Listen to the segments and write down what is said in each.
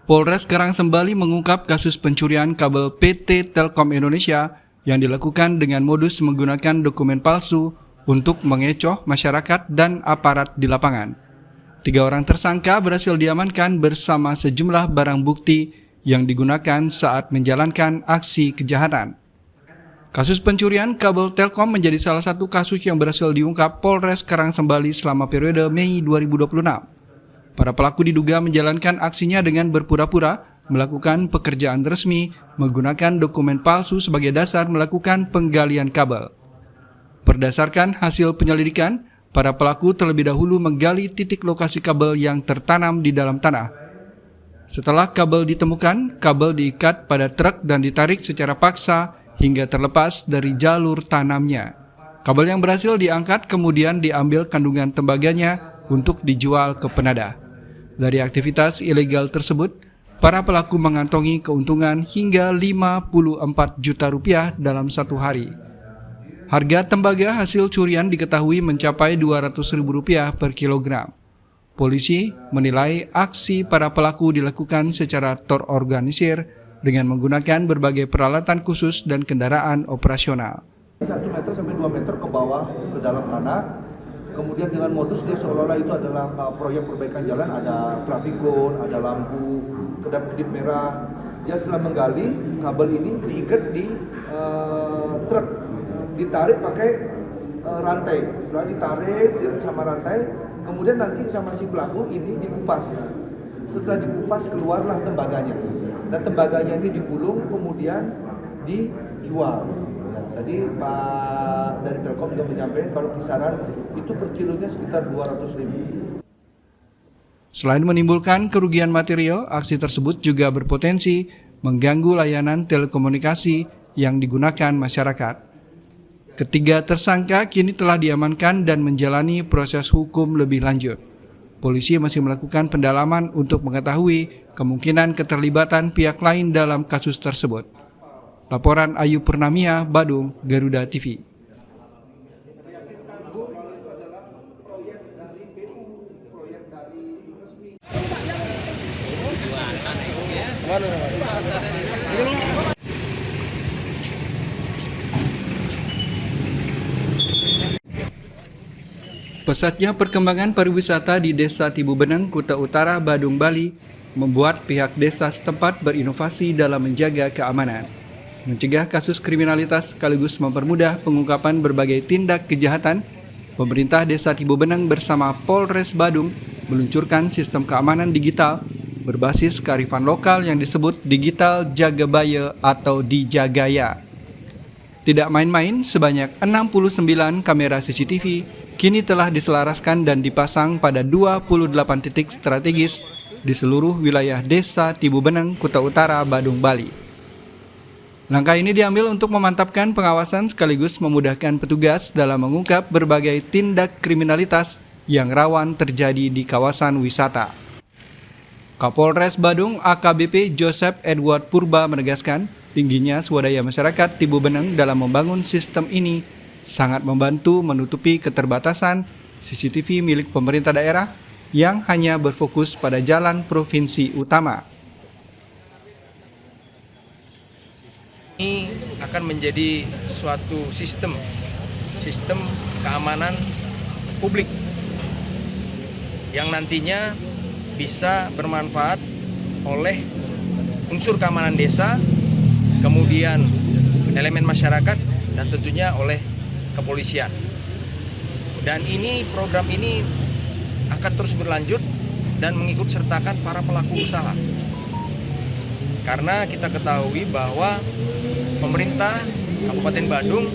Polres Karangsembali mengungkap kasus pencurian kabel PT Telkom Indonesia yang dilakukan dengan modus menggunakan dokumen palsu untuk mengecoh masyarakat dan aparat di lapangan. 3 orang tersangka berhasil diamankan bersama sejumlah barang bukti yang digunakan saat menjalankan aksi kejahatan. Kasus pencurian kabel Telkom menjadi salah satu kasus yang berhasil diungkap Polres Karangsembali selama periode Mei 2026. Para pelaku diduga menjalankan aksinya dengan berpura-pura melakukan pekerjaan resmi menggunakan dokumen palsu sebagai dasar melakukan penggalian kabel. Berdasarkan hasil penyelidikan, para pelaku terlebih dahulu menggali titik lokasi kabel yang tertanam di dalam tanah. Setelah kabel ditemukan, kabel diikat pada truk dan ditarik secara paksa hingga terlepas dari jalur tanamnya. Kabel yang berhasil diangkat kemudian diambil kandungan tembaganya untuk dijual ke penadah. Dari aktivitas ilegal tersebut, para pelaku mengantongi keuntungan hingga 54 juta rupiah dalam satu hari. Harga tembaga hasil curian diketahui mencapai Rp200.000 per kilogram. Polisi menilai aksi para pelaku dilakukan secara terorganisir dengan menggunakan berbagai peralatan khusus dan kendaraan operasional. 1 meter sampai 2 meter ke bawah ke dalam tanah. Kemudian dengan modus dia seolah-olah itu adalah proyek perbaikan jalan, ada trafikon, ada lampu, kedap-kedip merah. Dia setelah menggali, kabel ini diikat di truk, ditarik pakai rantai. Setelah ditarik sama rantai, kemudian nanti sama si pelaku ini dikupas. Setelah dikupas keluarlah tembaganya. Dan tembaganya ini digulung kemudian dijual. Tadi Pak dari Telkom juga menyampaikan kalau kisaran itu per kilonya sekitar 200.000. Selain menimbulkan kerugian material, aksi tersebut juga berpotensi mengganggu layanan telekomunikasi yang digunakan masyarakat. Ketiga tersangka kini telah diamankan dan menjalani proses hukum lebih lanjut. Polisi masih melakukan pendalaman untuk mengetahui kemungkinan keterlibatan pihak lain dalam kasus tersebut. Laporan Ayu Purnamia, Badung, Garuda TV. Pesatnya perkembangan pariwisata di Desa Tibubeneng, Kuta Utara, Badung, Bali membuat pihak desa setempat berinovasi dalam menjaga keamanan, mencegah kasus kriminalitas sekaligus mempermudah pengungkapan berbagai tindak kejahatan. Pemerintah Desa Tibubeneng bersama Polres Badung meluncurkan sistem keamanan digital berbasis kearifan lokal yang disebut Digital Jagabaya atau Dijagaya. Tidak main-main, sebanyak 69 kamera CCTV kini telah diselaraskan dan dipasang pada 28 titik strategis di seluruh wilayah Desa Tibubeneng, Kuta Utara, Badung, Bali. Langkah ini diambil untuk memantapkan pengawasan sekaligus memudahkan petugas dalam mengungkap berbagai tindak kriminalitas yang rawan terjadi di kawasan wisata. Kapolres Badung AKBP Joseph Edward Purba menegaskan tingginya swadaya masyarakat Tibubeneng dalam membangun sistem ini sangat membantu menutupi keterbatasan CCTV milik pemerintah daerah yang hanya berfokus pada jalan provinsi utama. Ini akan menjadi suatu sistem keamanan publik yang nantinya bisa bermanfaat oleh unsur keamanan desa, kemudian elemen masyarakat, dan tentunya oleh kepolisian. Dan program ini akan terus berlanjut dan mengikut sertakan para pelaku usaha. Karena kita ketahui bahwa pemerintah Kabupaten Badung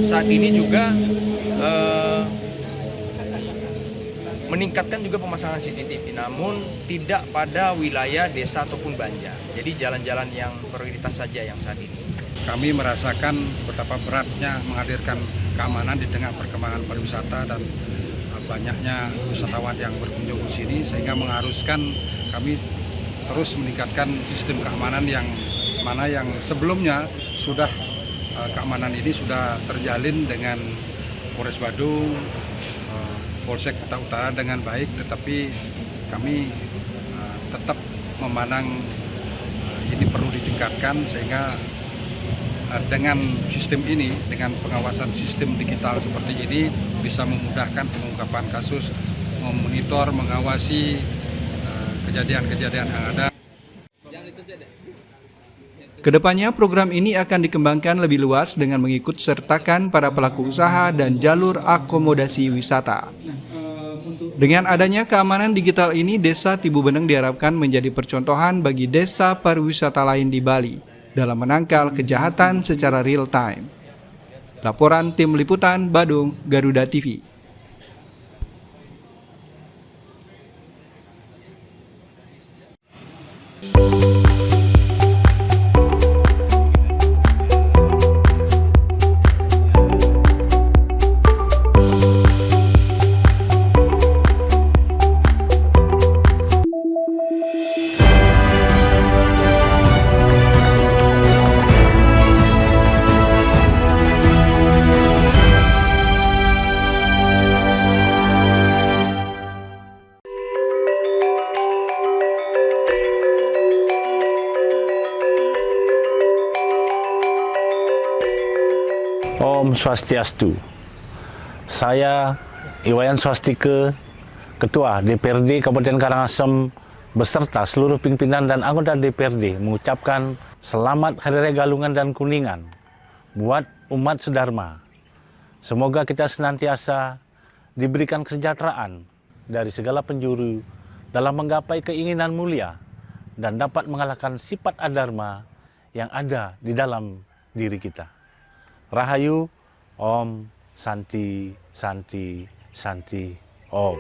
saat ini juga meningkatkan juga pemasangan CCTV, namun tidak pada wilayah desa ataupun banjar. Jadi jalan-jalan yang prioritas saja yang saat ini. Kami merasakan betapa beratnya menghadirkan keamanan di tengah perkembangan pariwisata dan banyaknya wisatawan yang berkunjung ke sini, sehingga mengharuskan kami terus meningkatkan sistem keamanan yang mana yang sebelumnya sudah keamanan ini sudah terjalin dengan Polres Badung, Polsek Kuta Utara dengan baik, tetapi kami tetap memandang ini perlu ditingkatkan, sehingga dengan sistem ini, dengan pengawasan sistem digital seperti ini bisa memudahkan pengungkapan kasus, memonitor, mengawasi kejadian-kejadian yang ada. Kedepannya program ini akan dikembangkan lebih luas dengan mengikut sertakan para pelaku usaha dan jalur akomodasi wisata. Dengan adanya keamanan digital ini, Desa Tibubeneng diharapkan menjadi percontohan bagi desa pariwisata lain di Bali dalam menangkal kejahatan secara real time. Laporan Tim Liputan Badung, Garuda TV. Om Swastiastu. Saya Iwayan Swastika, Ketua DPRD Kabupaten Karangasem beserta seluruh pimpinan dan anggota DPRD mengucapkan selamat Hari Raya Galungan dan Kuningan buat umat sedharma. Semoga kita senantiasa diberikan kesejahteraan dari segala penjuru dalam menggapai keinginan mulia dan dapat mengalahkan sifat adharma yang ada di dalam diri kita. Rahayu, Om, Santi, Santi, Santi, Om.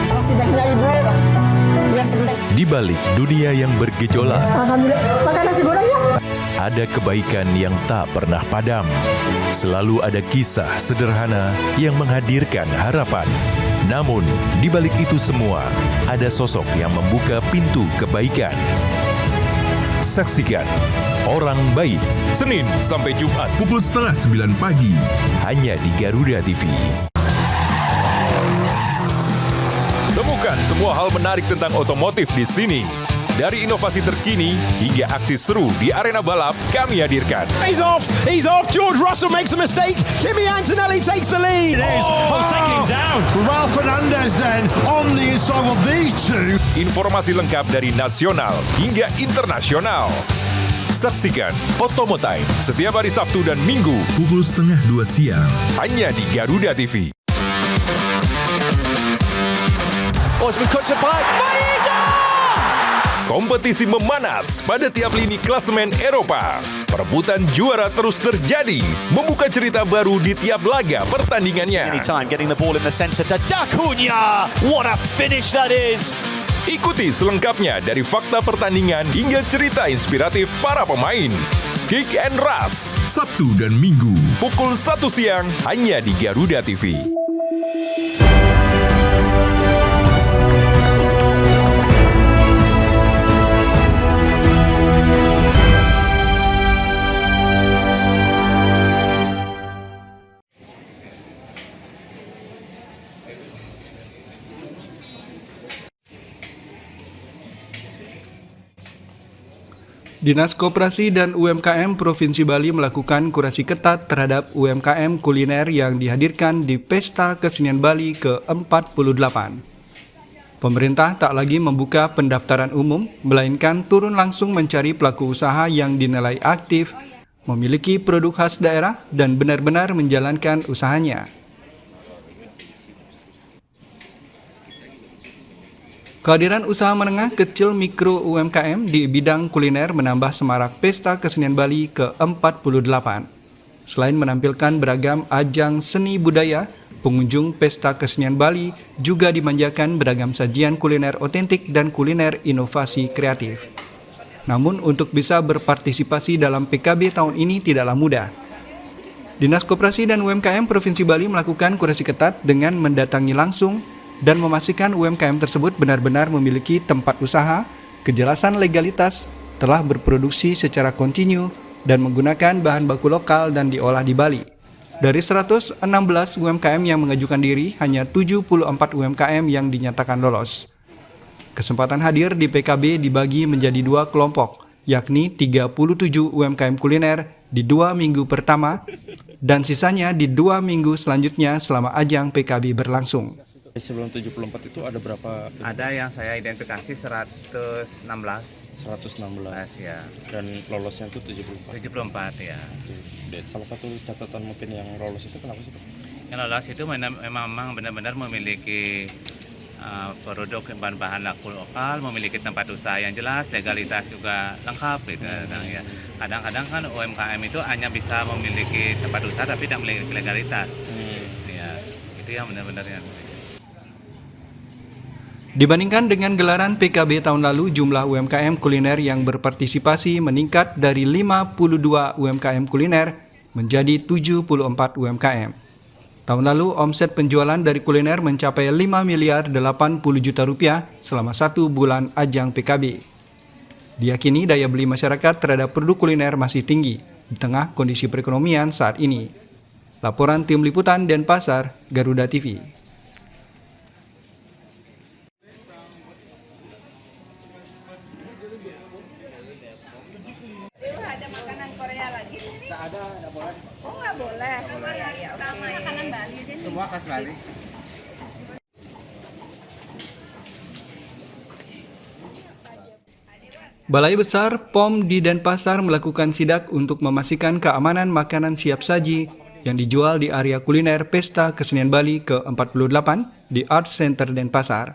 Masih banyak ibu. Ya sebentar. Di balik dunia yang bergejolak, Alhamdulillah. Makan nasi goreng ya. ada kebaikan yang tak pernah padam. Selalu ada kisah sederhana yang menghadirkan harapan. Namun, di balik itu semua, ada sosok yang membuka pintu kebaikan. Saksikan Orang Baik, Senin sampai Jumat, pukul 8:30 pagi, hanya di Garuda TV. Temukan semua hal menarik tentang otomotif di sini. Dari inovasi terkini hingga aksi seru di arena balap, kami hadirkan. He's off, George Russell makes a mistake, Kimi Antonelli takes the lead. It is, taking down. Ralph Fernandez then on the inside of these two. Informasi lengkap dari nasional hingga internasional. Saksikan Otomotime setiap hari Sabtu dan Minggu, pukul 1:30 siang, hanya di Garuda TV. Osman cuts it back. Kompetisi memanas pada tiap lini klasemen Eropa. Perebutan juara terus terjadi, membuka cerita baru di tiap laga pertandingannya. Anytime getting the ball in the center to Dacunia. What a finish that is. Ikuti selengkapnya dari fakta pertandingan hingga cerita inspiratif para pemain. Kick and Rush, Sabtu dan Minggu, pukul 1 siang, hanya di Garuda TV. Dinas Koperasi dan UMKM Provinsi Bali melakukan kurasi ketat terhadap UMKM kuliner yang dihadirkan di Pesta Kesenian Bali ke-48. Pemerintah tak lagi membuka pendaftaran umum, melainkan turun langsung mencari pelaku usaha yang dinilai aktif, memiliki produk khas daerah, dan benar-benar menjalankan usahanya. Kehadiran usaha menengah kecil mikro UMKM di bidang kuliner menambah semarak Pesta Kesenian Bali ke-48. Selain menampilkan beragam ajang seni budaya, pengunjung Pesta Kesenian Bali juga dimanjakan beragam sajian kuliner otentik dan kuliner inovasi kreatif. Namun untuk bisa berpartisipasi dalam PKB tahun ini tidaklah mudah. Dinas Koperasi dan UMKM Provinsi Bali melakukan kurasi ketat dengan mendatangi langsung dan memastikan UMKM tersebut benar-benar memiliki tempat usaha, kejelasan legalitas, telah berproduksi secara kontinu, dan menggunakan bahan baku lokal dan diolah di Bali. Dari 116 UMKM yang mengajukan diri, hanya 74 UMKM yang dinyatakan lolos. Kesempatan hadir di PKB dibagi menjadi 2 kelompok, yakni 37 UMKM kuliner di 2 minggu pertama, dan sisanya di 2 minggu selanjutnya selama ajang PKB berlangsung. Sebelum 74 itu ada berapa? Ada yang saya identifikasi 116 ya. Dan lolosnya itu 74 ya. Salah satu catatan mungkin yang lolos itu kenapa sih? Yang lolos itu memang benar-benar memiliki produk bahan-bahan laku lokal, memiliki tempat usaha yang jelas, legalitas juga lengkap gitu. Ya. Kadang-kadang kan UMKM itu hanya bisa memiliki tempat usaha tapi tidak memiliki legalitas. Ya, itu yang benar-benar yang Dibandingkan dengan gelaran PKB tahun lalu, jumlah UMKM kuliner yang berpartisipasi meningkat dari 52 UMKM kuliner menjadi 74 UMKM. Tahun lalu, omset penjualan dari kuliner mencapai 5 miliar 80 juta rupiah selama 1 bulan ajang PKB. Diyakini daya beli masyarakat terhadap produk kuliner masih tinggi di tengah kondisi perekonomian saat ini. Laporan Tim Liputan Denpasar, Garuda TV. Ada makanan Korea lagi? Nggak ada, nggak boleh. Oh, nggak boleh. Ya, sama makanan Bali. semua khas Bali. Balai Besar POM di Denpasar melakukan sidak untuk memastikan keamanan makanan siap saji yang dijual di area kuliner Pesta Kesenian Bali ke-48 di Art Center Denpasar.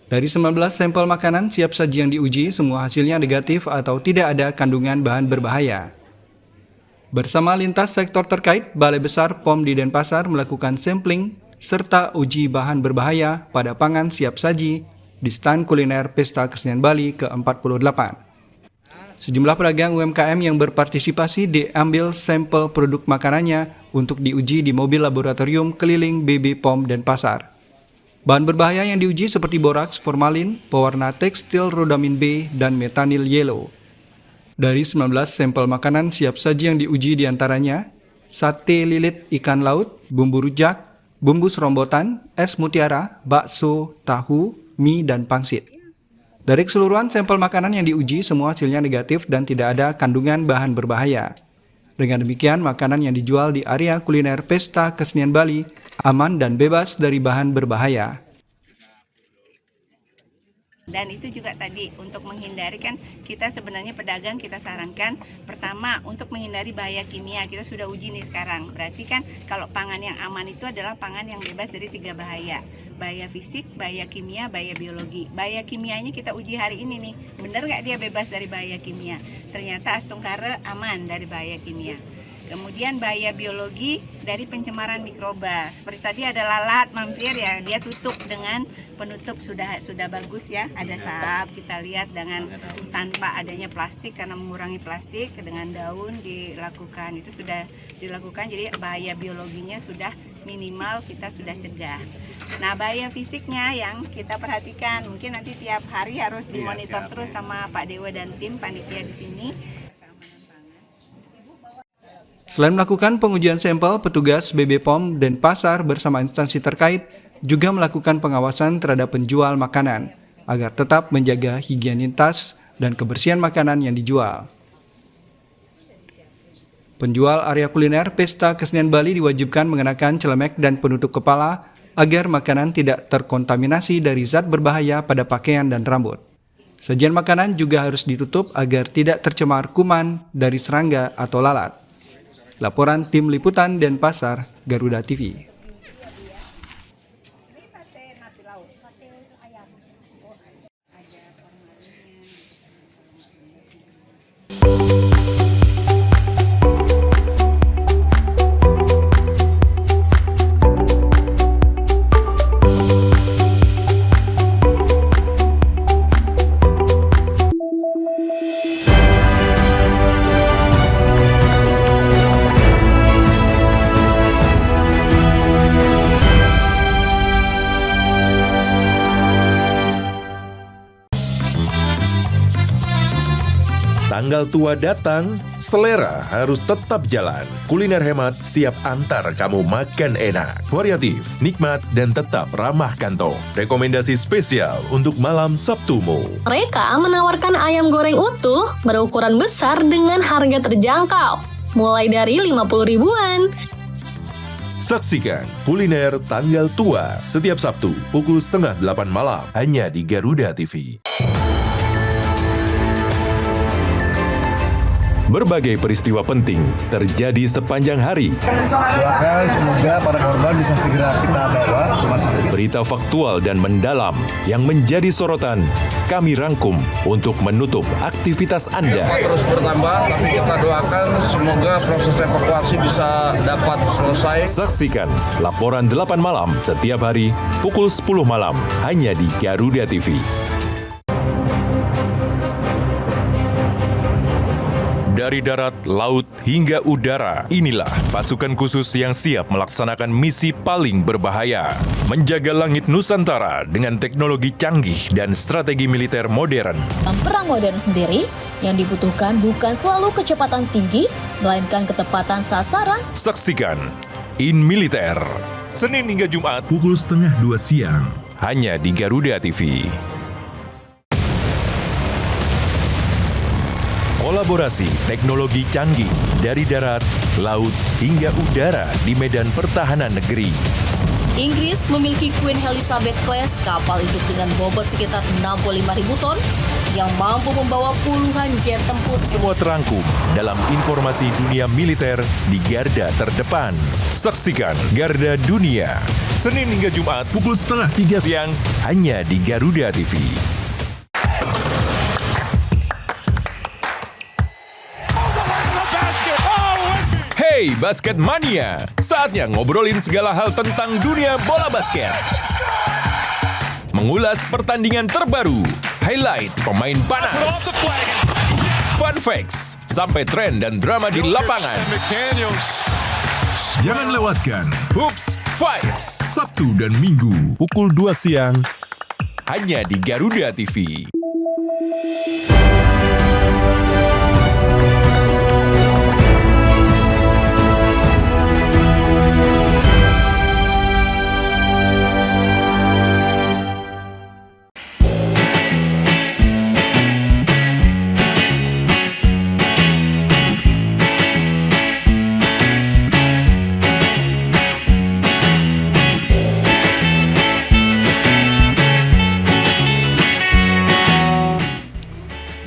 Dari 19 sampel makanan siap saji yang diuji, semua hasilnya negatif atau tidak ada kandungan bahan berbahaya. Bersama lintas sektor terkait, Balai Besar POM di Denpasar melakukan sampling serta uji bahan berbahaya pada pangan siap saji di stan kuliner Pesta Kesenian Bali ke-48. Sejumlah pedagang UMKM yang berpartisipasi diambil sampel produk makanannya untuk diuji di mobil laboratorium keliling BB POM Denpasar. Bahan berbahaya yang diuji seperti boraks, formalin, pewarna tekstil rodamin B, dan metanil yellow. Dari 19 sampel makanan siap saji yang diuji diantaranya sate lilit ikan laut, bumbu rujak, bumbu serombotan, es mutiara, bakso, tahu, mie, dan pangsit. Dari keseluruhan sampel makanan yang diuji, semua hasilnya negatif dan tidak ada kandungan bahan berbahaya. Dengan demikian, makanan yang dijual di area kuliner Pesta Kesenian Bali aman dan bebas dari bahan berbahaya. Dan itu juga tadi untuk menghindari, kan kita sebenarnya pedagang kita sarankan pertama untuk menghindari bahaya kimia. Kita sudah uji nih sekarang. Berarti kan kalau pangan yang aman itu adalah pangan yang bebas dari 3 bahaya. Bahaya fisik, bahaya kimia, bahaya biologi. Bahaya kimianya kita uji hari ini nih. Benar nggak dia bebas dari bahaya kimia? Ternyata Astungkara aman dari bahaya kimia. Kemudian bahaya biologi dari pencemaran mikroba. Seperti tadi ada lalat mampir ya, dia tutup dengan penutup sudah bagus ya. Ada sahab, kita lihat dengan tanpa adanya plastik karena mengurangi plastik, dengan daun dilakukan. Itu sudah dilakukan, jadi bahaya biologinya sudah minimal kita sudah cegah. Nah, bahaya fisiknya yang kita perhatikan, mungkin nanti tiap hari harus dimonitor terus sama Pak Dewa dan tim panitia di sini. Selain melakukan pengujian sampel, petugas BB POM Denpasar bersama instansi terkait juga melakukan pengawasan terhadap penjual makanan agar tetap menjaga higienitas dan kebersihan makanan yang dijual. Penjual area kuliner Pesta Kesenian Bali diwajibkan mengenakan celemek dan penutup kepala agar makanan tidak terkontaminasi dari zat berbahaya pada pakaian dan rambut. Sajian makanan juga harus ditutup agar tidak tercemar kuman dari serangga atau lalat. Laporan Tim Liputan Denpasar, Garuda TV. Tanggal tua datang, selera harus tetap jalan. Kuliner hemat siap antar kamu makan enak, variatif, nikmat, dan tetap ramah kantong. Rekomendasi spesial untuk malam Sabtumu. Mereka menawarkan ayam goreng utuh berukuran besar dengan harga terjangkau, mulai dari 50 ribuan. Saksikan kuliner tanggal tua setiap Sabtu pukul 7:30 malam hanya di Garuda TV. Berbagai peristiwa penting terjadi sepanjang hari. Doakan semoga para korban bisa segera kita bawa ke rumah sakit. Berita faktual dan mendalam yang menjadi sorotan kami rangkum untuk menutup aktivitas Anda. Terus bertambah, tapi kita doakan semoga proses evakuasi bisa dapat selesai. Saksikan laporan 8 malam setiap hari pukul 10 malam hanya di Garuda TV. Dari darat, laut, hingga udara, inilah pasukan khusus yang siap melaksanakan misi paling berbahaya. Menjaga langit Nusantara dengan teknologi canggih dan strategi militer modern. Perang modern sendiri, yang dibutuhkan bukan selalu kecepatan tinggi, melainkan ketepatan sasaran. Saksikan In Militer, Senin hingga Jumat pukul 1:30 siang, hanya di Garuda TV. Kolaborasi teknologi canggih dari darat, laut, hingga udara di medan pertahanan negeri. Inggris memiliki Queen Elizabeth class kapal induk dengan bobot sekitar 65.000 ton yang mampu membawa puluhan jet tempur. Semua terangkum dalam informasi dunia militer di garda terdepan. Saksikan Garda Dunia, Senin hingga Jumat pukul 2:30 siang hanya di Garuda TV. Hey Basket Mania, saatnya ngobrolin segala hal tentang dunia bola basket. Mengulas pertandingan terbaru, highlight pemain panas, fun facts, sampai tren dan drama di lapangan. Jangan lewatkan Hoops Vibes, Sabtu dan Minggu, pukul 2 siang, hanya di Garuda TV.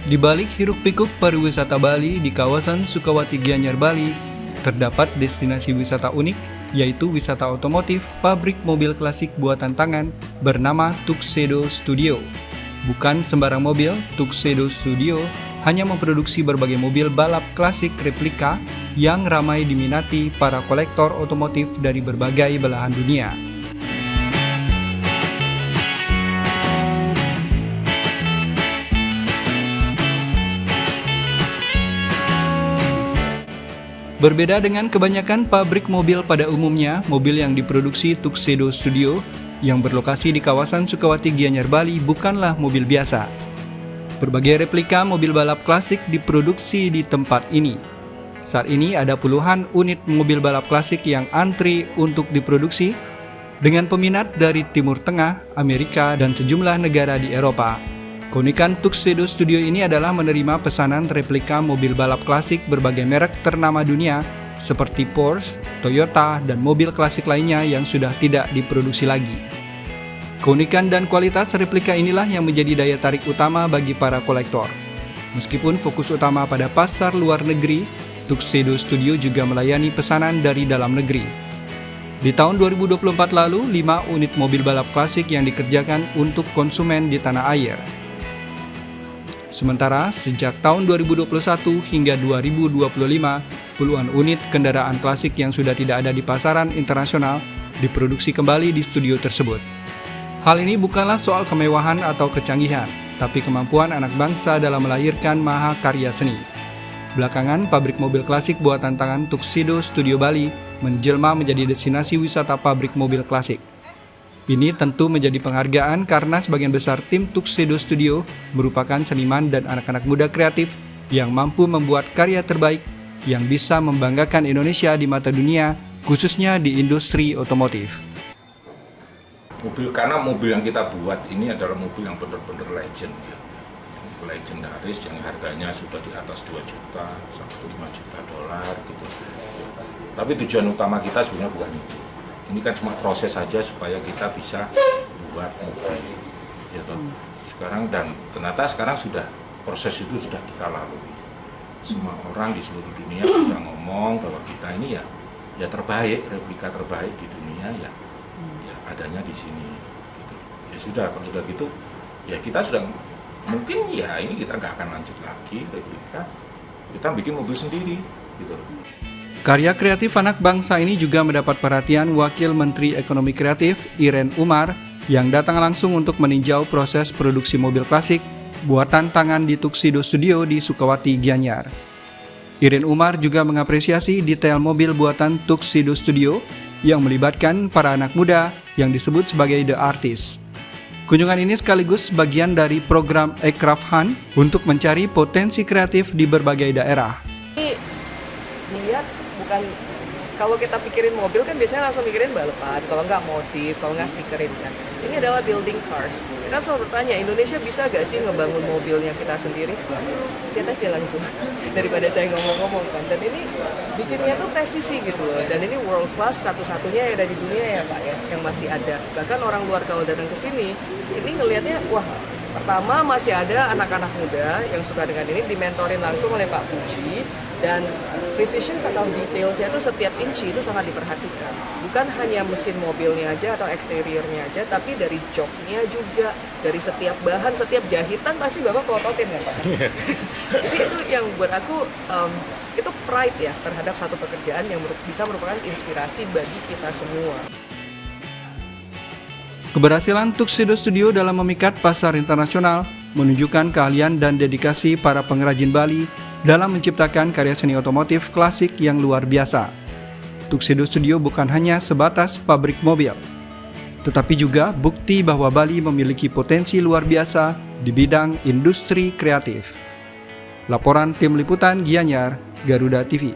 Di balik hiruk-pikuk pariwisata Bali di kawasan Sukawati Gianyar Bali, terdapat destinasi wisata unik, yaitu wisata otomotif pabrik mobil klasik buatan tangan bernama Tuxedo Studio. Bukan sembarang mobil, Tuxedo Studio hanya memproduksi berbagai mobil balap klasik replika yang ramai diminati para kolektor otomotif dari berbagai belahan dunia. Berbeda dengan kebanyakan pabrik mobil pada umumnya, mobil yang diproduksi Tuxedo Studio yang berlokasi di kawasan Sukawati Gianyar Bali bukanlah mobil biasa. Berbagai replika mobil balap klasik diproduksi di tempat ini. Saat ini ada puluhan unit mobil balap klasik yang antri untuk diproduksi dengan peminat dari Timur Tengah, Amerika, dan sejumlah negara di Eropa. Keunikan Tuxedo Studio ini adalah menerima pesanan replika mobil balap klasik berbagai merek ternama dunia seperti Porsche, Toyota, dan mobil klasik lainnya yang sudah tidak diproduksi lagi. Keunikan dan kualitas replika inilah yang menjadi daya tarik utama bagi para kolektor. Meskipun fokus utama pada pasar luar negeri, Tuxedo Studio juga melayani pesanan dari dalam negeri. Di tahun 2024 lalu, 5 unit mobil balap klasik yang dikerjakan untuk konsumen di tanah air. Sementara, sejak tahun 2021 hingga 2025, puluhan unit kendaraan klasik yang sudah tidak ada di pasaran internasional diproduksi kembali di studio tersebut. Hal ini bukanlah soal kemewahan atau kecanggihan, tapi kemampuan anak bangsa dalam melahirkan mahakarya seni. Belakangan, pabrik mobil klasik buatan tangan Tuxedo Studio Bali menjelma menjadi destinasi wisata pabrik mobil klasik. Ini tentu menjadi penghargaan karena sebagian besar tim Tuxedo Studio merupakan seniman dan anak-anak muda kreatif yang mampu membuat karya terbaik yang bisa membanggakan Indonesia di mata dunia, khususnya di industri otomotif. Karena mobil yang kita buat ini adalah mobil yang benar-benar legend ya. Legendaris yang harganya sudah di atas 2 juta sampai 5 juta dolar gitu. Tapi tujuan utama kita sebenarnya bukan itu. Ini kan cuma proses saja supaya kita bisa buat mobil gitu. Sekarang dan ternyata sekarang sudah proses itu sudah kita lalui. Semua orang di seluruh dunia sudah ngomong bahwa kita ini ya terbaik, replika terbaik di dunia ya adanya di sini gitu. Ya sudah, kalau sudah gitu ya kita sudah mungkin ya ini kita nggak akan lanjut lagi replika, kita bikin mobil sendiri gitu. Karya kreatif anak bangsa ini juga mendapat perhatian Wakil Menteri Ekonomi Kreatif Irene Umar yang datang langsung untuk meninjau proses produksi mobil klasik buatan tangan di Tuxedo Studio di Sukawati, Gianyar. Irene Umar juga mengapresiasi detail mobil buatan Tuxedo Studio yang melibatkan para anak muda yang disebut sebagai The Artist. Kunjungan ini sekaligus bagian dari program Aircraft Hunt untuk mencari potensi kreatif di berbagai daerah. Niat bukan, kalau kita pikirin mobil kan biasanya langsung mikirin balapan, kalau nggak motif, kalau nggak stikerin kan. Ini adalah building cars. Kita selalu bertanya, Indonesia bisa nggak sih ngebangun mobilnya kita sendiri? Lihat aja langsung, daripada saya ngomong-ngomong kan. Dan ini bikinnya tuh presisi gitu loh. Dan ini world class, satu-satunya yang ada di dunia ya Pak ya, yang masih ada. Bahkan orang luar kalau datang ke sini, ini ngelihatnya, wah, pertama masih ada anak-anak muda yang suka dengan ini, dimentorin langsung oleh Pak Puji. Dan precision atau detailsnya itu setiap inci itu sangat diperhatikan. Bukan hanya mesin mobilnya aja atau eksteriornya aja, tapi dari joknya juga, dari setiap bahan, setiap jahitan pasti Bapak pelototin kan Pak? Jadi itu yang buat aku, itu pride ya terhadap satu pekerjaan yang bisa merupakan inspirasi bagi kita semua. Keberhasilan Tuxedo Studio dalam memikat pasar internasional menunjukkan keahlian dan dedikasi para pengrajin Bali dalam menciptakan karya seni otomotif klasik yang luar biasa. Tuxedo Studio bukan hanya sebatas pabrik mobil, tetapi juga bukti bahwa Bali memiliki potensi luar biasa di bidang industri kreatif. Laporan Tim Liputan Gianyar, Garuda TV.